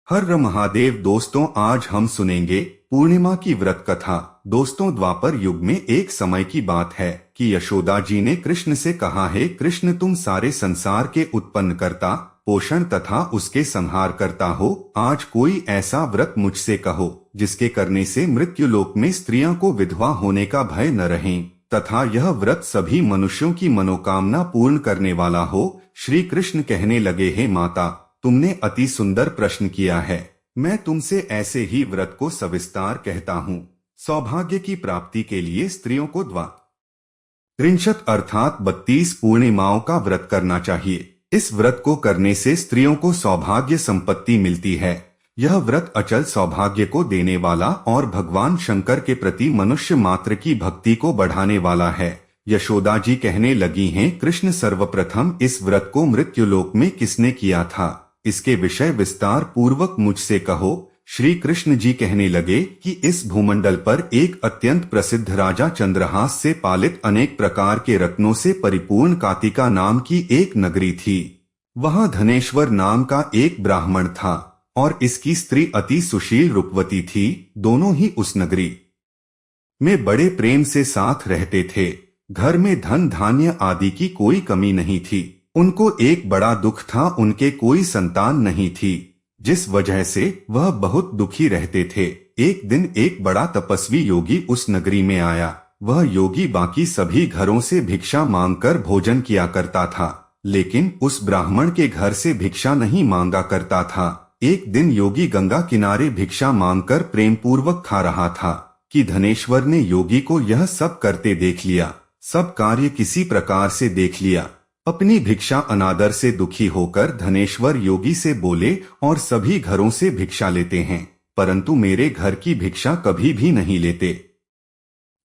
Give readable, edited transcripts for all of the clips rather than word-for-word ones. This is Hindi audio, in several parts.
हर महादेव। दोस्तों, आज हम सुनेंगे पूर्णिमा की व्रत कथा। दोस्तों, द्वापर युग में एक समय की बात है कि यशोदा जी ने कृष्ण से कहा, है कृष्ण, तुम सारे संसार के उत्पन्न करता, पोषण तथा उसके संहार करता हो। आज कोई ऐसा व्रत मुझसे कहो जिसके करने से मृत्युलोक में स्त्रियों को विधवा होने का भय न रहे तथा यह व्रत सभी मनुष्यों की मनोकामना पूर्ण करने वाला हो। श्री कृष्ण कहने लगे, हे माता, तुमने अति सुंदर प्रश्न किया है। मैं तुमसे ऐसे ही व्रत को सविस्तार कहता हूँ। सौभाग्य की प्राप्ति के लिए स्त्रियों को 63 अर्थात 32 पूर्णिमाओं का व्रत करना चाहिए। इस व्रत को करने से स्त्रियों को सौभाग्य संपत्ति मिलती है। यह व्रत अचल सौभाग्य को देने वाला और भगवान शंकर के प्रति मनुष्य मात्र की भक्ति को बढ़ाने वाला है। यशोदा जी कहने लगी हैं, कृष्ण, सर्वप्रथम इस व्रत को मृत्युलोक में किसने किया था, इसके विषय विस्तार पूर्वक मुझसे कहो। श्री कृष्ण जी कहने लगे कि इस भूमंडल पर एक अत्यंत प्रसिद्ध राजा चंद्रहास से पालित अनेक प्रकार के रत्नों से परिपूर्ण कातिका नाम की एक नगरी थी। वहां धनेश्वर नाम का एक ब्राह्मण था और इसकी स्त्री अति सुशील रूपवती थी। दोनों ही उस नगरी में बड़े प्रेम से साथ रहते थे। घर में धन धान्य आदि की कोई कमी नहीं थी। उनको एक बड़ा दुख था, उनके कोई संतान नहीं थी, जिस वजह से वह बहुत दुखी रहते थे। एक दिन एक बड़ा तपस्वी योगी उस नगरी में आया। वह योगी बाकी सभी घरों से भिक्षा मांगकर भोजन किया करता था, लेकिन उस ब्राह्मण के घर से भिक्षा नहीं मांगा करता था। एक दिन योगी गंगा किनारे भिक्षा मांगकर प्रेम पूर्वक खा रहा था कि धनेश्वर ने योगी को यह सब करते देख लिया। सब कार्य किसी प्रकार से देख लिया। अपनी भिक्षा अनादर से दुखी होकर धनेश्वर योगी से बोले, और सभी घरों से भिक्षा लेते हैं, परंतु मेरे घर की भिक्षा कभी भी नहीं लेते।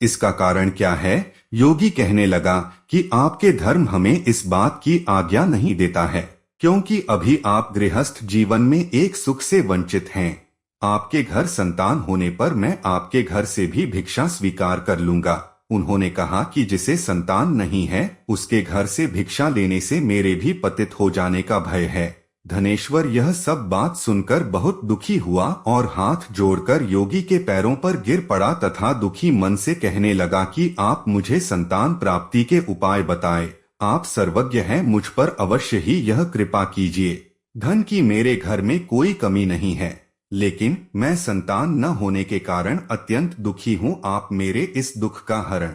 इसका कारण क्या है? योगी कहने लगा कि आपके धर्म हमें इस बात की आज्ञा नहीं देता है, क्योंकि अभी आप गृहस्थ जीवन में एक सुख से वंचित हैं। आपके घर संतान होने पर मैं आपके घर से भी भिक्षा स्वीकार कर लूंगा। उन्होंने कहा कि जिसे संतान नहीं है उसके घर से भिक्षा लेने से मेरे भी पतित हो जाने का भय है। धनेश्वर यह सब बात सुनकर बहुत दुखी हुआ और हाथ जोड़कर योगी के पैरों पर गिर पड़ा तथा दुखी मन से कहने लगा कि आप मुझे संतान प्राप्ति के उपाय बताएं। आप सर्वज्ञ हैं, मुझ पर अवश्य ही यह कृपा कीजिए। धन की मेरे घर में कोई कमी नहीं है, लेकिन मैं संतान न होने के कारण अत्यंत दुखी हूँ। आप मेरे इस दुख का हरण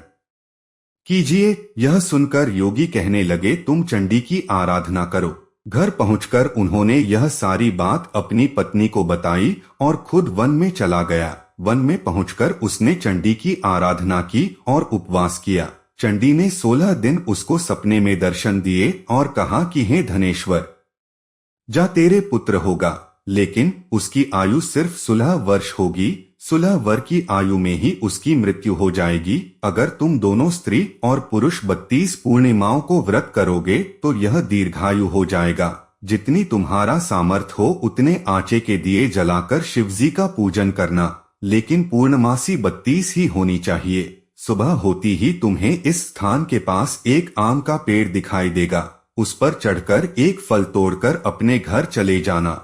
कीजिए। यह सुनकर योगी कहने लगे, तुम चंडी की आराधना करो। घर पहुंचकर उन्होंने यह सारी बात अपनी पत्नी को बताई और खुद वन में चला गया। वन में पहुंचकर उसने चंडी की आराधना की और उपवास किया। चंडी ने 16 दिन उसको सपने में दर्शन दिए और कहा कि हे धनेश्वर, जा, तेरे पुत्र होगा, लेकिन उसकी आयु सिर्फ 16 वर्ष होगी। 16 वर्ष की आयु में ही उसकी मृत्यु हो जाएगी। अगर तुम दोनों स्त्री और पुरुष 32 पूर्णिमाओं को व्रत करोगे तो यह दीर्घायु हो जाएगा। जितनी तुम्हारा सामर्थ हो उतने आंचे के दिए जलाकर शिवजी का पूजन करना, लेकिन पूर्णमासी 32 ही होनी चाहिए। सुबह होती ही तुम्हें इस स्थान के पास एक आम का पेड़ दिखाई देगा। उस पर चढ़कर एक फल तोड़कर अपने घर चले जाना।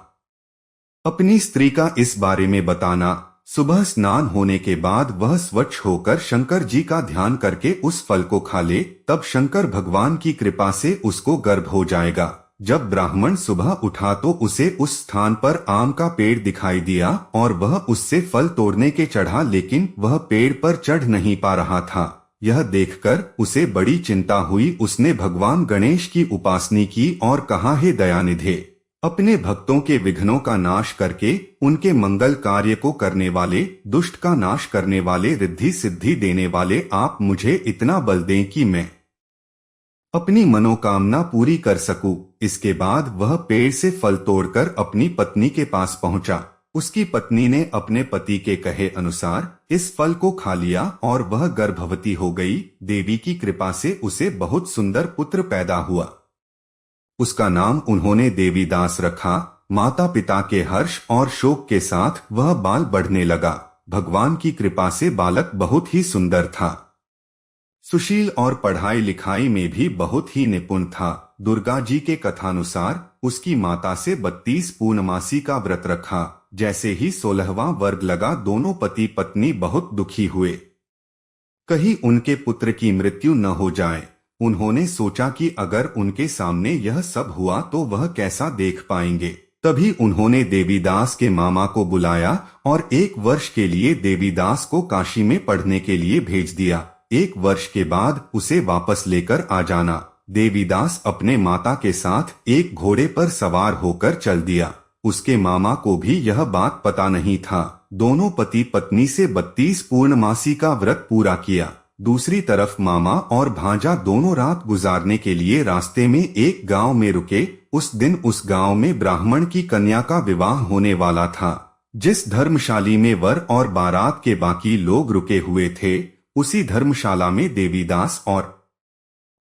अपनी स्त्री का इस बारे में बताना। सुबह स्नान होने के बाद वह स्वच्छ होकर शंकर जी का ध्यान करके उस फल को खा ले, तब शंकर भगवान की कृपा से उसको गर्भ हो जाएगा। जब ब्राह्मण सुबह उठा तो उसे उस स्थान पर आम का पेड़ दिखाई दिया और वह उससे फल तोड़ने के चढ़ा, लेकिन वह पेड़ पर चढ़ नहीं पा रहा था। यह देखकर उसे बड़ी चिंता हुई। उसने भगवान गणेश की उपासना की और कहा, हे दयानिधे, अपने भक्तों के विघ्नों का नाश करके उनके मंगल कार्य को करने वाले, दुष्ट का नाश करने वाले, रिद्धि सिद्धि देने वाले, आप मुझे इतना बल दें कि मैं अपनी मनोकामना पूरी कर सकूं। इसके बाद वह पेड़ से फल तोड़कर अपनी पत्नी के पास पहुंचा। उसकी पत्नी ने अपने पति के कहे अनुसार इस फल को खा लिया और वह गर्भवती हो गई। देवी की कृपा से उसे बहुत सुंदर पुत्र पैदा हुआ। उसका नाम उन्होंने देवीदास रखा। माता पिता के हर्ष और शोक के साथ वह बाल बढ़ने लगा। भगवान की कृपा से बालक बहुत ही सुंदर था, सुशील और पढ़ाई लिखाई में भी बहुत ही निपुण था। दुर्गा जी के कथानुसार उसकी माता से 32 पूर्णमासी का व्रत रखा। जैसे ही 16वां वर्ग लगा, दोनों पति पत्नी बहुत दुखी हुए। कहीं उनके पुत्र की मृत्यु न हो जाए। उन्होंने सोचा कि अगर उनके सामने यह सब हुआ तो वह कैसा देख पाएंगे। तभी उन्होंने देवीदास के मामा को बुलाया और 1 वर्ष के लिए देवीदास को काशी में पढ़ने के लिए भेज दिया। 1 वर्ष के बाद उसे वापस लेकर आ जाना। देवीदास अपने माता के साथ एक घोड़े पर सवार होकर चल दिया। उसके मामा को भी यह बात पता नहीं था। दोनों पति पत्नी से 32 पूर्णमासी का व्रत पूरा किया। दूसरी तरफ मामा और भांजा दोनों रात गुजारने के लिए रास्ते में एक गांव में रुके। उस दिन उस गांव में ब्राह्मण की कन्या का विवाह होने वाला था। जिस धर्मशाली में वर और बारात के बाकी लोग रुके हुए थे, उसी धर्मशाला में देवीदास और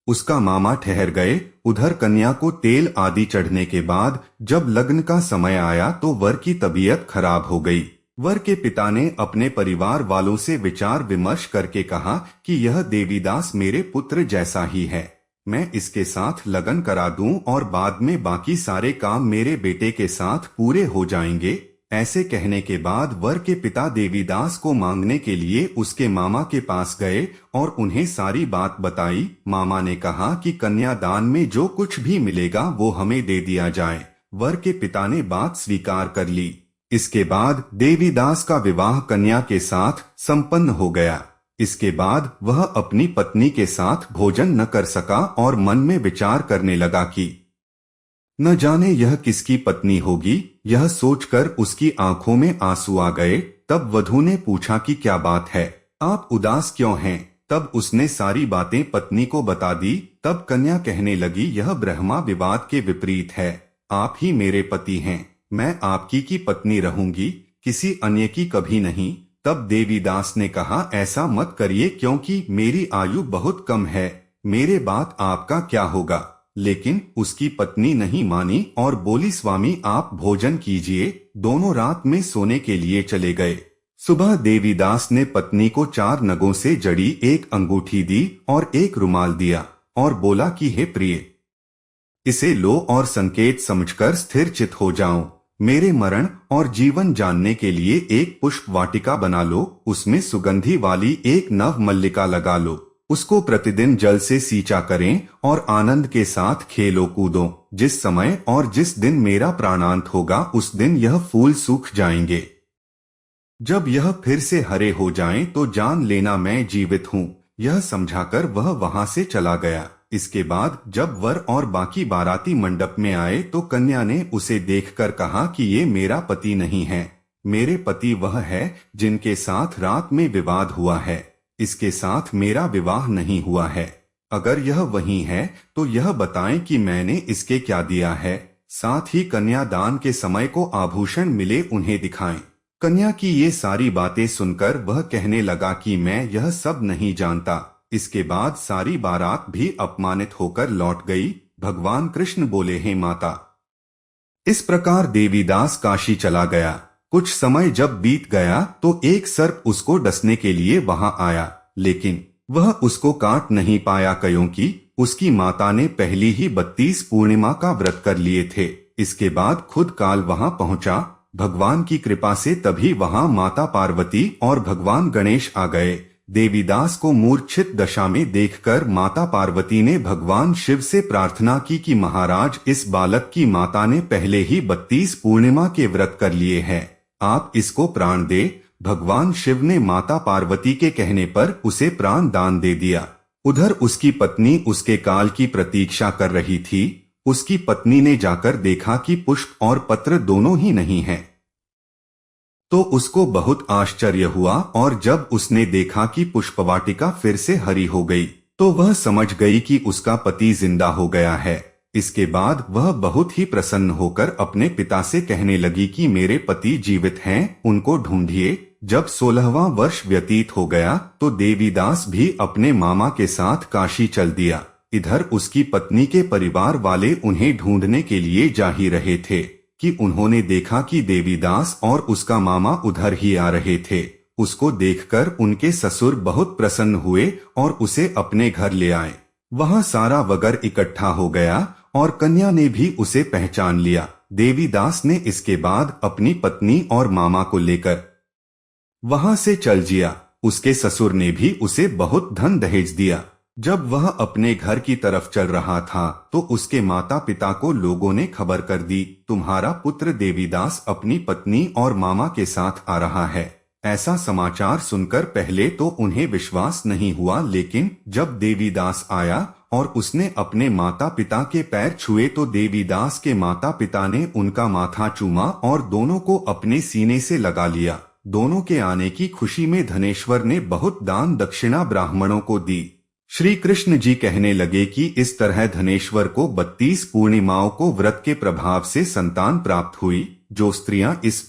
उसका मामा ठहर गए। उधर कन्या को तेल आदि चढ़ने के बाद जब लग्न का समय आया तो वर की तबीयत खराब हो गई। वर के पिता ने अपने परिवार वालों से विचार विमर्श करके कहा कि यह देवीदास मेरे पुत्र जैसा ही है, मैं इसके साथ लगन करा दूं और बाद में बाकी सारे काम मेरे बेटे के साथ पूरे हो जाएंगे। ऐसे कहने के बाद वर के पिता देवीदास को मांगने के लिए उसके मामा के पास गए और उन्हें सारी बात बताई। मामा ने कहा कि कन्यादान में जो कुछ भी मिलेगा वो हमें दे दिया जाए। वर के पिता ने बात स्वीकार कर ली। इसके बाद देवीदास का विवाह कन्या के साथ संपन्न हो गया। इसके बाद वह अपनी पत्नी के साथ भोजन न कर सका और मन में विचार करने लगा कि न जाने यह किसकी पत्नी होगी। यह सोचकर उसकी आंखों में आंसू आ गए। तब वधू ने पूछा कि क्या बात है, आप उदास क्यों हैं? तब उसने सारी बातें पत्नी को बता दी। तब कन्या कहने लगी, यह ब्रह्मा विवाद के विपरीत है। आप ही मेरे पति हैं, मैं आपकी की पत्नी रहूंगी, किसी अन्य की कभी नहीं। तब देवीदास ने कहा, ऐसा मत करिए क्योंकि मेरी आयु बहुत कम है, मेरे बाद आपका क्या होगा? लेकिन उसकी पत्नी नहीं मानी और बोली, स्वामी आप भोजन कीजिए। दोनों रात में सोने के लिए चले गए। सुबह देवीदास ने पत्नी को 4 नगों से जड़ी एक अंगूठी दी और एक रुमाल दिया और बोला कि हे प्रिय, इसे लो और संकेत समझकर स्थिर चित हो जाओ। मेरे मरण और जीवन जानने के लिए एक पुष्प वाटिका बना लो, उसमें सुगंधी वाली एक नव मल्लिका लगा लो, उसको प्रतिदिन जल से सींचा करें और आनंद के साथ खेलो कूदो। जिस समय और जिस दिन मेरा प्राणांत होगा उस दिन यह फूल सूख जाएंगे। जब यह फिर से हरे हो जाएं तो जान लेना मैं जीवित हूँ। यह समझाकर वह वहां से चला गया। इसके बाद जब वर और बाकी बाराती मंडप में आए तो कन्या ने उसे देखकर कहा कि ये मेरा पति नहीं है, मेरे पति वह है जिनके साथ रात में विवाद हुआ है, इसके साथ मेरा विवाह नहीं हुआ है। अगर यह वही है तो यह बताएं कि मैंने इसके क्या दिया है। साथ ही कन्यादान के समय को आभूषण मिले उन्हें दिखाएं। कन्या की ये सारी बातें सुनकर वह कहने लगा कि मैं यह सब नहीं जानता। इसके बाद सारी बारात भी अपमानित होकर लौट गई। भगवान कृष्ण बोले, हे माता। इस प्रकार देवीदास काशी चला गया। कुछ समय जब बीत गया तो एक सर्प उसको डसने के लिए वहां आया, लेकिन वह उसको काट नहीं पाया क्योंकि उसकी माता ने पहली ही 32 पूर्णिमा का व्रत कर लिए थे। इसके बाद खुद काल वहां पहुंचा। भगवान की कृपा से तभी वहां माता पार्वती और भगवान गणेश आ गए। देवीदास को मूर्छित दशा में देखकर माता पार्वती ने भगवान शिव से प्रार्थना की कि महाराज, इस बालक की माता ने पहले ही 32 पूर्णिमा के व्रत कर लिए हैं, आप इसको प्राण दे। भगवान शिव ने माता पार्वती के कहने पर उसे प्राण दान दे दिया। उधर उसकी पत्नी उसके काल की प्रतीक्षा कर रही थी। उसकी पत्नी ने जाकर देखा कि पुष्प और पत्र दोनों ही नहीं हैं। तो उसको बहुत आश्चर्य हुआ और जब उसने देखा कि पुष्पवाटिका फिर से हरी हो गई तो वह समझ गई कि उसका पति जिंदा हो गया है। इसके बाद वह बहुत ही प्रसन्न होकर अपने पिता से कहने लगी कि मेरे पति जीवित हैं, उनको ढूंढिए। जब 16वां वर्ष व्यतीत हो गया तो देवीदास भी अपने मामा के साथ काशी चल दिया। इधर उसकी पत्नी के परिवार वाले उन्हें ढूंढने के लिए जा ही रहे थे कि उन्होंने देखा कि देवीदास और उसका मामा उधर ही आ रहे थे। उसको देखकर उनके ससुर बहुत प्रसन्न हुए और उसे अपने घर ले आए। वहां सारा वगर इकट्ठा हो गया और कन्या ने भी उसे पहचान लिया। देवीदास ने इसके बाद अपनी पत्नी और मामा को लेकर वहां से चल जिया। उसके ससुर ने भी उसे बहुत धन दहेज दिया। जब वह अपने घर की तरफ चल रहा था तो उसके माता पिता को लोगों ने खबर कर दी, तुम्हारा पुत्र देवीदास अपनी पत्नी और मामा के साथ आ रहा है। ऐसा समाचार सुनकर पहले तो उन्हें विश्वास नहीं हुआ, लेकिन जब देवीदास आया और उसने अपने माता पिता के पैर छुए तो देवीदास के माता पिता ने उनका माथा चूमा और दोनों को अपने सीने से लगा लिया। दोनों के आने की खुशी में धनेश्वर ने बहुत दान दक्षिणा ब्राह्मणों को दी। श्री कृष्ण जी कहने लगे कि इस तरह धनेश्वर को 32 पूर्णिमाओं को व्रत के प्रभाव से संतान प्राप्त हुई। जो स्त्रियां इस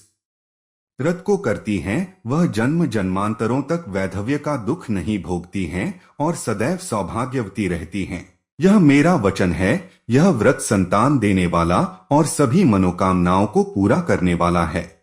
व्रत को करती हैं वह जन्म जन्मांतरों तक वैधव्य का दुख नहीं भोगती हैं और सदैव सौभाग्यवती रहती हैं। यह मेरा वचन है। यह व्रत संतान देने वाला और सभी मनोकामनाओं को पूरा करने वाला है।